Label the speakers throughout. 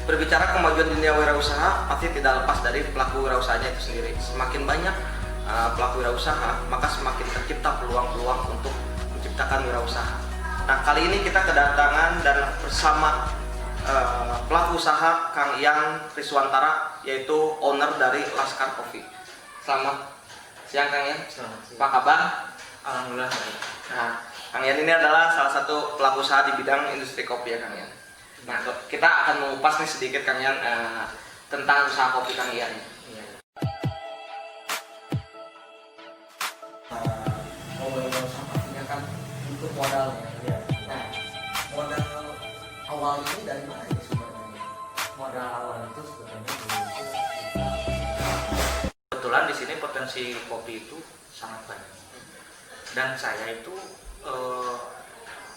Speaker 1: Berbicara kemajuan dunia wirausaha pasti tidak lepas dari pelaku wirausahanya itu sendiri. Semakin banyak pelaku wirausaha, maka semakin tercipta peluang-peluang untuk menciptakan wirausaha. Nah, kali ini kita kedatangan dan bersama pelaku usaha Kang Ian Riswantara, yaitu owner dari Laskar Coffee. Selamat siang Kang Ian.
Speaker 2: Selamat siang.
Speaker 1: Apa kabar?
Speaker 2: Alhamdulillah.
Speaker 1: Nah, Kang Ian ini adalah salah satu pelaku usaha di bidang industri kopi ya Kang Ian. Nah, kita akan mengupas nih sedikit Kang Ian tentang usaha kopi Kang Ian.
Speaker 2: Iya.
Speaker 1: Ngomongin usaha pastinya kan butuh modalnya.
Speaker 2: Iya.
Speaker 1: Nah, modal awal ini dari mana ya sebenarnya?
Speaker 2: Modal awal itu sebetulnya dulu itu kebetulan di sini potensi kopi itu sangat banyak. Dan saya itu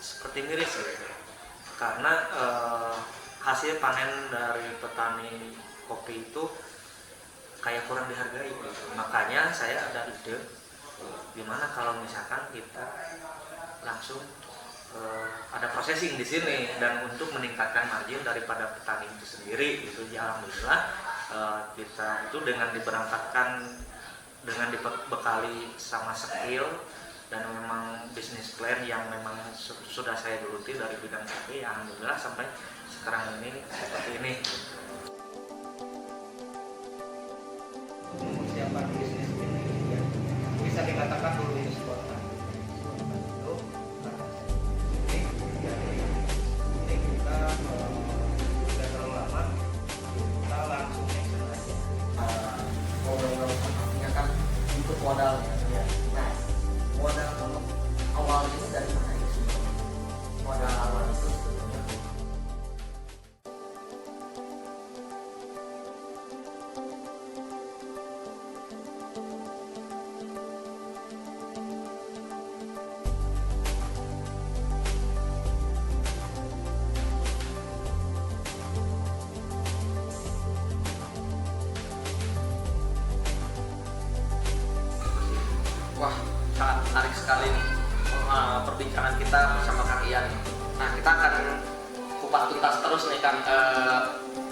Speaker 2: seperti miris gitu. Karena hasil panen dari petani kopi itu kayak kurang dihargai gitu. Makanya saya ada ide gimana kalau misalkan kita langsung ada processing di sini dan untuk meningkatkan margin daripada petani itu sendiri gitu. Ya alhamdulillah kita itu dengan diberangkatkan dengan dibekali sama skill dan memang bisnis plan yang memang sudah saya geluti dari bidang kopi, ya alhamdulillah sampai sekarang ini seperti ini.
Speaker 1: Persiapan bisnis ini ya, bisa dikatakan dulu ini sebuah kita tidak terlalu lama, kita langsung action aja. Ngobrol-ngobrol pastinya kan butuh modalnya. Nah, modal awal itu dari mana ya sebenarnya?
Speaker 2: Modal awal itu sebetulnya
Speaker 1: Wah, sangat menarik sekali nih perbincangan kita bersama Kang Ian. Nah, kita akan kupas tuntas terus nih Kang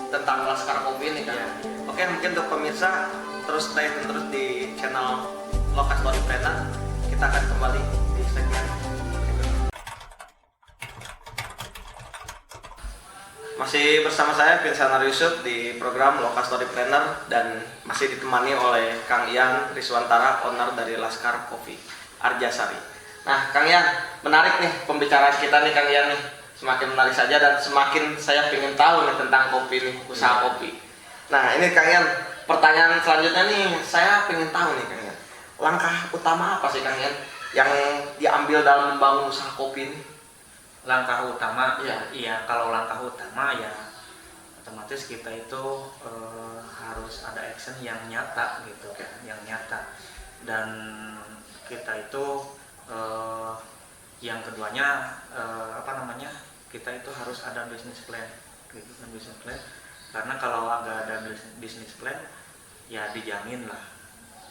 Speaker 1: tentang Laskar Coffee nih Kang.
Speaker 2: Ya.
Speaker 1: Oke, mungkin untuk pemirsa terus stay tune terus di channel Lokas Story Planner. Kita akan kembali di segmen berikutnya. Masih bersama saya Vincent Yusuf di program Lokas Story Planner dan masih ditemani oleh Kang Ian Riswantara, owner dari Laskar Coffee Arjasari. Nah, Kang Ian, menarik nih pembicaraan kita nih Kang Ian nih. Semakin menarik saja dan semakin saya ingin tahu nih tentang kopi nih, usaha kopi. Nah, ini Kang Ian, pertanyaan selanjutnya nih, saya ingin tahu nih Kang Ian. Langkah utama apa sih Kang Ian yang diambil dalam membangun usaha kopi ini?
Speaker 2: langkah utama.
Speaker 1: Iya.
Speaker 2: Iya, kalau langkah utama ya otomatis kita itu harus ada action yang nyata gitu kan, yang nyata. Dan kita itu yang keduanya kita itu harus ada business plan gitu kan, business plan. Karena kalau nggak ada business plan ya dijamin lah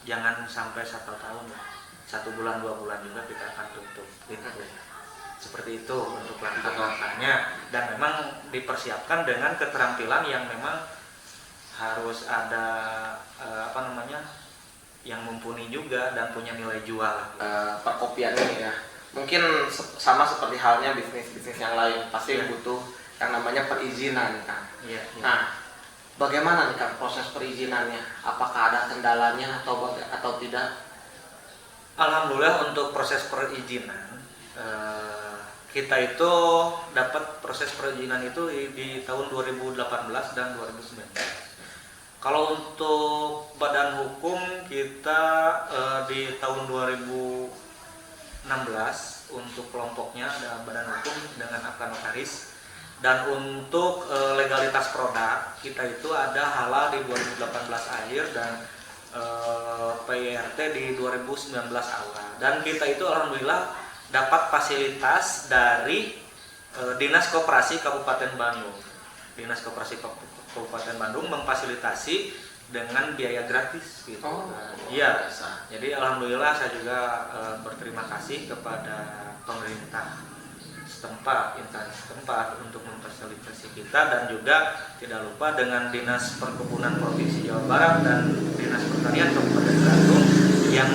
Speaker 2: jangan sampai 1 tahun lah, 1 bulan 2 bulan juga kita akan tutup gitu. Seperti itu untuk langkah-langkahnya, dan memang dipersiapkan dengan keterampilan yang memang harus ada yang mumpuni juga dan punya nilai jual.
Speaker 1: Perkopian ini ya, mungkin sama seperti halnya bisnis-bisnis yang lain pasti
Speaker 2: Ya.
Speaker 1: butuh yang namanya perizinan kan.
Speaker 2: Iya, iya.
Speaker 1: Nah, bagaimana nih kan proses perizinannya? Apakah ada kendalanya atau tidak?
Speaker 2: Alhamdulillah untuk proses perizinan kita itu dapat proses perizinan itu di tahun 2018 dan 2019. Kalau untuk badan hukum kita di tahun 2016 untuk kelompoknya ada badan hukum dengan akta notaris, dan untuk legalitas produk kita itu ada halal di 2018 akhir dan PIRT di 2019 awal. Dan kita itu alhamdulillah dapat fasilitas dari Dinas Koperasi Kabupaten Bandung. Dinas Koperasi Kabupaten Bandung memfasilitasi dengan biaya gratis gitu. Iya. Jadi alhamdulillah saya juga berterima kasih kepada pemerintah setempat, instansi setempat untuk memfasilitasi kita, dan juga tidak lupa dengan Dinas Perkebunan Provinsi Jawa Barat dan Dinas Pertanian Kabupaten Bandung yang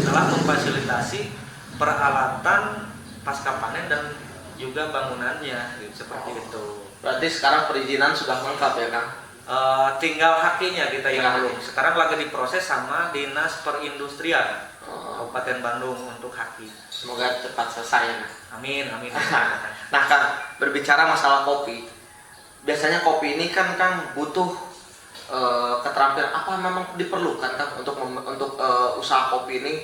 Speaker 2: telah memfasilitasi peralatan pasca panen dan juga bangunannya gitu, seperti itu.
Speaker 1: Berarti sekarang perizinan sudah lengkap ya Kang?
Speaker 2: Tinggal hakinya kita yang
Speaker 1: Tinggal
Speaker 2: belum. Sekarang lagi diproses sama Dinas Perindustrian Kabupaten Bandung untuk haki.
Speaker 1: Semoga cepat selesai ya.
Speaker 2: Amin, amin.
Speaker 1: Nah Kang, berbicara masalah kopi, biasanya kopi ini kan Kang butuh keterampilan apa memang diperlukan Kang untuk usaha kopi ini,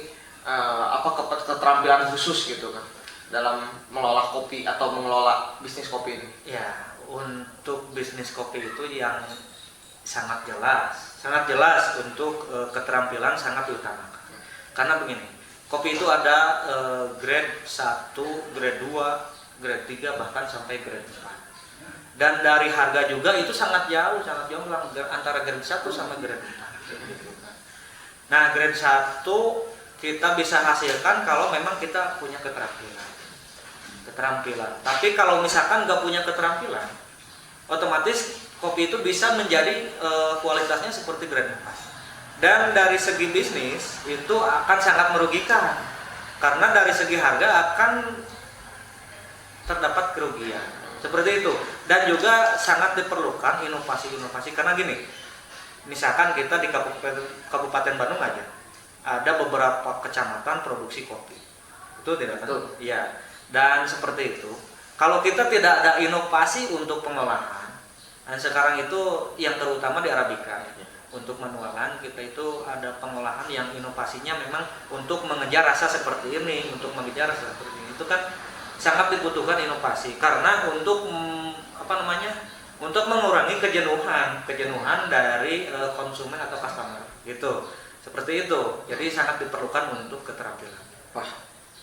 Speaker 1: apa keterampilan khusus gitu Kang dalam mengelola kopi atau mengelola bisnis kopi ini?
Speaker 2: Ya, untuk bisnis kopi itu yang sangat jelas untuk keterampilan sangat diutamakan. Karena begini, kopi itu ada grade 1, grade 2, grade 3, bahkan sampai grade 4. Dan dari harga juga itu sangat jauh antara grade 1 sama grade 4. Nah, grade 1 kita bisa hasilkan kalau memang kita punya keterampilan. Tapi kalau misalkan nggak punya keterampilan, otomatis kopi itu bisa menjadi kualitasnya seperti grade 4. Dan dari segi bisnis itu akan sangat merugikan, karena dari segi harga akan terdapat kerugian seperti itu. Dan juga sangat diperlukan inovasi-inovasi, karena gini, misalkan kita di Kabupaten Bandung aja ada beberapa kecamatan produksi kopi, itu tidak kan? Iya. Dan seperti itu, kalau kita tidak ada inovasi untuk pengolahan, dan sekarang itu yang terutama di Arabica, untuk manualan kita itu ada pengolahan yang inovasinya memang untuk mengejar rasa seperti ini, untuk mengejar rasa seperti ini, itu kan sangat dibutuhkan inovasi, karena untuk untuk mengurangi kejenuhan dari konsumen atau customer gitu, seperti itu. Jadi sangat diperlukan untuk keterampilan.
Speaker 1: Wah,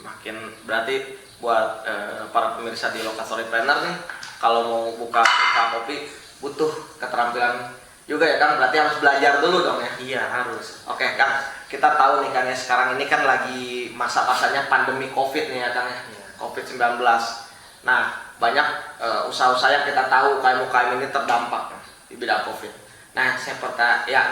Speaker 1: makin berarti buat para pemirsa di Lokas Storypreneur nih, kalau mau buka usaha kopi butuh keterampilan juga ya Kang, berarti harus belajar dulu dong ya?
Speaker 2: Iya, harus.
Speaker 1: Oke Kang, kita tahu nih Kang ya, sekarang ini kan lagi masa-masanya pandemi COVID nih ya Kang ya, COVID-19. Nah, banyak usaha-usaha yang kita tahu UKM-UKM ini terdampak di bidang COVID. Nah, saya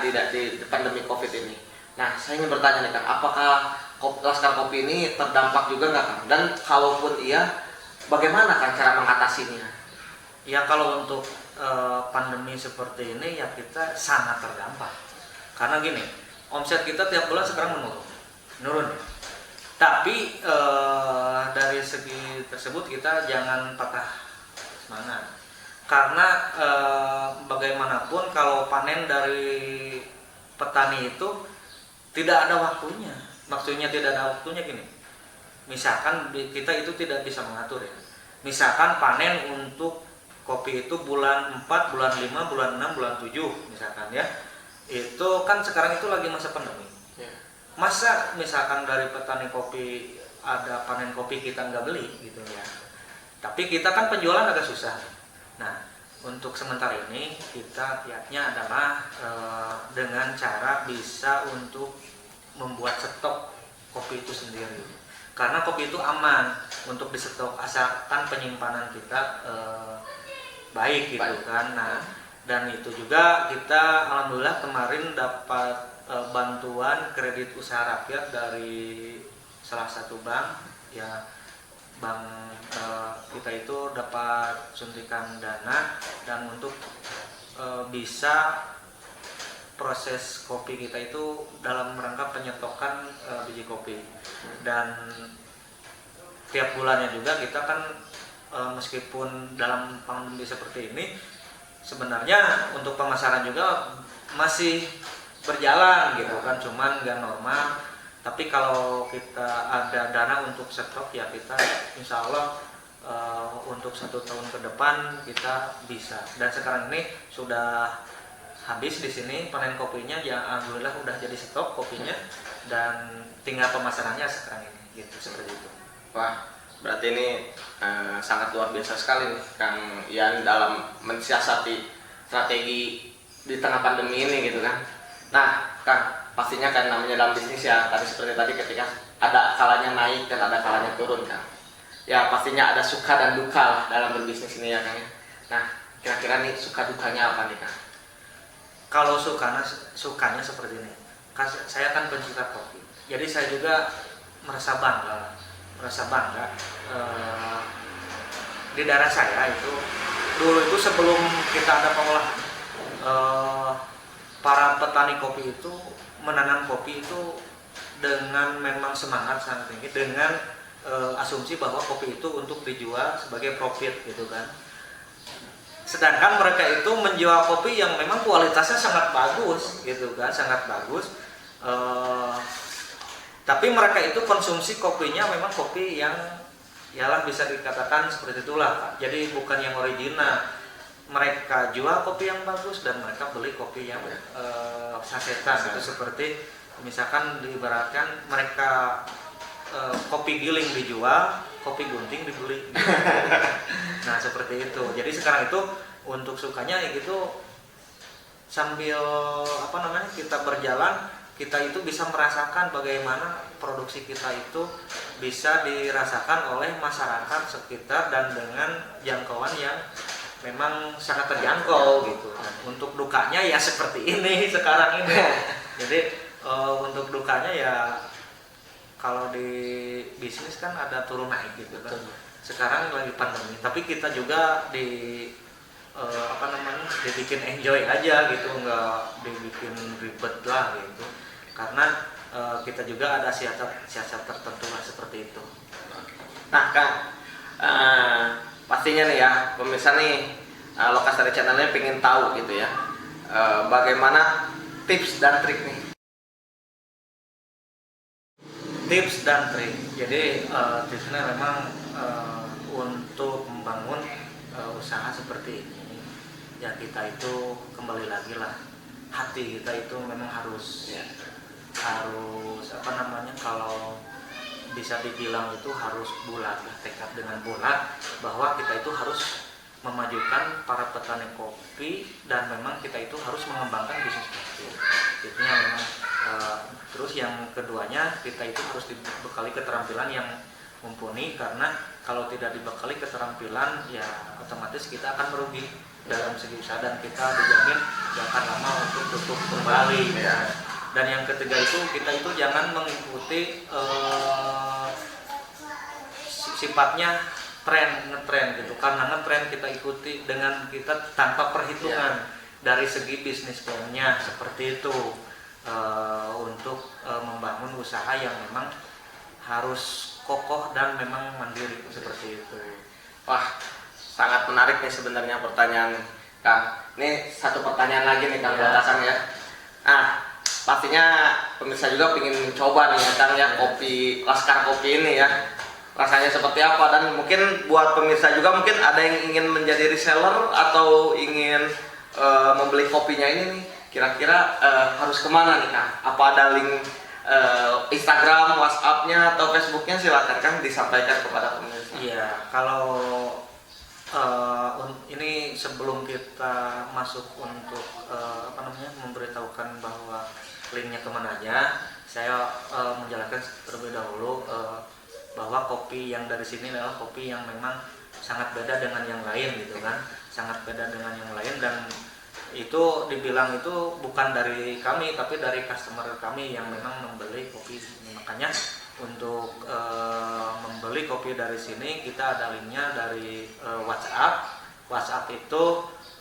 Speaker 1: di pandemi COVID ini. Nah, saya ingin bertanya nih Kang, apakah Laskar Kopi ini terdampak juga nggak Kang? Dan kalaupun iya, bagaimana Kang cara mengatasinya?
Speaker 2: Ya, kalau untuk pandemi seperti ini ya kita sangat terdampak. Karena gini, omset kita tiap bulan sekarang menurun. Tapi dari segi tersebut kita jangan patah semangat. Karena bagaimanapun kalau panen dari petani itu tidak ada waktunya. Maksudnya tidak ada waktunya gini. Misalkan kita itu tidak bisa mengatur ya. Misalkan panen untuk kopi itu bulan 4, bulan 5, bulan 6, bulan 7 misalkan ya. Itu kan sekarang itu lagi masa pandemi. Masa misalkan dari petani kopi ada panen kopi kita nggak beli gitu ya. Tapi kita kan penjualan agak susah. Nah, untuk sementara ini kita lihatnya adalah dengan cara bisa untuk membuat stok kopi itu sendiri, karena kopi itu aman untuk distok asalkan penyimpanan kita baik gitu kan. Nah, dan itu juga kita alhamdulillah kemarin dapat bantuan kredit usaha rakyat dari salah satu bank ya. Bank kita itu dapat suntikan dana, dan untuk bisa proses kopi kita itu dalam rangka penyetokan biji kopi. Dan tiap bulannya juga kita kan meskipun dalam pandemi seperti ini, sebenarnya untuk pemasaran juga masih berjalan gitu kan, cuman nggak normal. Tapi kalau kita ada dana untuk stok ya kita insya Allah untuk 1 tahun ke depan kita bisa. Dan sekarang ini sudah habis di sini panen kopinya ya, alhamdulillah udah jadi stok kopinya, dan tinggal pemasarannya sekarang ini gitu, seperti itu.
Speaker 1: Wah, berarti ini sangat luar biasa sekali nih Kang Ian dalam mensiasati strategi di tengah pandemi ini gitu kan. Nah Kang, pastinya kan namanya dalam bisnis ya, tadi seperti tadi ketika ada kalanya naik dan ada kalanya turun Kang. ya pastinya ada suka dan duka lah dalam berbisnis ini ya Kang ya. Nah, kira-kira nih suka dukanya apa nih Kang?
Speaker 2: Kalau sukanya seperti ini, saya kan pencinta kopi, jadi saya juga merasa bangga di daerah saya itu dulu itu sebelum kita ada pengolahan, para petani kopi itu menanam kopi itu dengan memang semangat sangat tinggi, dengan asumsi bahwa kopi itu untuk dijual sebagai profit gitu kan. Sedangkan mereka itu menjual kopi yang memang kualitasnya sangat bagus gitu kan, sangat bagus. Tapi mereka itu konsumsi kopinya memang kopi yang ialah bisa dikatakan seperti itulah Pak. Jadi bukan yang original. Mereka jual kopi yang bagus dan mereka beli kopi yang sasetan itu, seperti misalkan diibaratkan mereka kopi giling dijual, kopi gunting dibeli. Nah seperti itu. Jadi sekarang itu untuk sukanya ya gitu, sambil kita berjalan, kita itu bisa merasakan bagaimana produksi kita itu bisa dirasakan oleh masyarakat sekitar dan dengan jangkauan yang memang sangat terjangkau gitu. Untuk dukanya ya seperti ini sekarang ini. Jadi untuk dukanya ya kalau di bisnis kan ada turun naik gitu kan. Sekarang lagi pandemi, tapi kita juga dibikin enjoy aja gitu, nggak dibikin ribet lah gitu. Karena kita juga ada siasat tertentu lah seperti itu.
Speaker 1: Nah Kang, pastinya nih ya pemirsa nih Lokas dari channelnya pengen tahu gitu ya, bagaimana tips dan trik nih.
Speaker 2: Tips dan trik. Jadi tipsnya memang untuk membangun usaha seperti ini ya, kita itu kembali lagi lah, hati kita itu memang harus kalau bisa dibilang itu harus bulat, tekad dengan bulat bahwa kita itu harus memajukan para petani kopi dan memang kita itu harus mengembangkan bisnis kopi. Itunya memang terus yang keduanya, kita itu harus dibekali keterampilan yang mumpuni, karena kalau tidak dibekali keterampilan ya otomatis kita akan merugi dalam segi usaha dan kita dijamin gak akan lama untuk tutup kembali ya. Dan yang ketiga itu kita itu jangan mengikuti sifatnya ngetren gitu, karena ngetren kita ikuti dengan kita tanpa perhitungan dari segi bisnis plannya seperti itu. Untuk membangun usaha yang memang harus kokoh dan memang mandiri seperti itu.
Speaker 1: Wah, sangat menarik nih sebenarnya pertanyaan Kang. Ini satu pertanyaan lagi nih Kang buat Kang ya. Nah, pastinya pemirsa juga pengen coba nih ya Kang ya, kopi Laskar Kopi ini ya. Rasanya seperti apa, dan mungkin buat pemirsa juga mungkin ada yang ingin menjadi reseller atau ingin membeli kopinya ini nih. Kira-kira harus kemana nih Kang? Apa ada link Instagram, WhatsApp-nya atau Facebook-nya? Silakan Kang disampaikan kepada pemirsa.
Speaker 2: Iya, kalau ini sebelum kita masuk untuk memberitahukan bahwa linknya kemana aja, saya menjelaskan terlebih dahulu bahwa kopi yang dari sini adalah kopi yang memang sangat beda dengan yang lain gitu kan, sangat beda dengan yang lain, dan itu dibilang itu bukan dari kami tapi dari customer kami yang memang membeli kopi ini. Makanya untuk membeli kopi dari sini kita ada linknya dari WhatsApp itu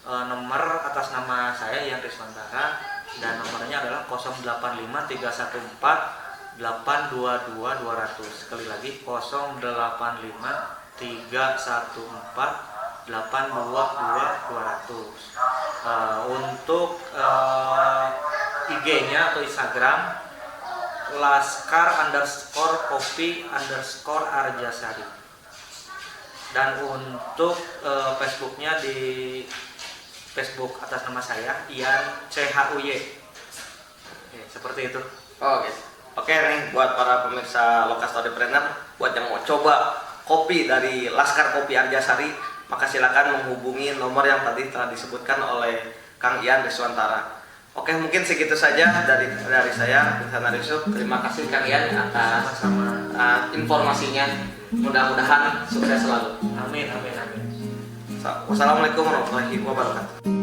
Speaker 2: nomor atas nama saya Ian Riswantara, dan nomornya adalah 085314 822 200. Sekali lagi 085 314 822 200. Untuk IG-nya atau Instagram Laskar_Kopi_Arjasari, dan untuk Facebooknya di Facebook atas nama saya Ian CHUY. Seperti itu.
Speaker 1: Oke nih buat para pemirsa Lokas Entrepreneur, buat yang mau coba kopi dari Laskar Kopi Arjasari, maka silakan menghubungi nomor yang tadi telah disebutkan oleh Kang Ian Riswantara. Oke, mungkin segitu saja dari saya, Insanar Yusuf. Terima kasih Kang Ian atas informasinya. Mudah-mudahan sukses selalu.
Speaker 2: Amin.
Speaker 1: Wassalamualaikum warahmatullahi wabarakatuh.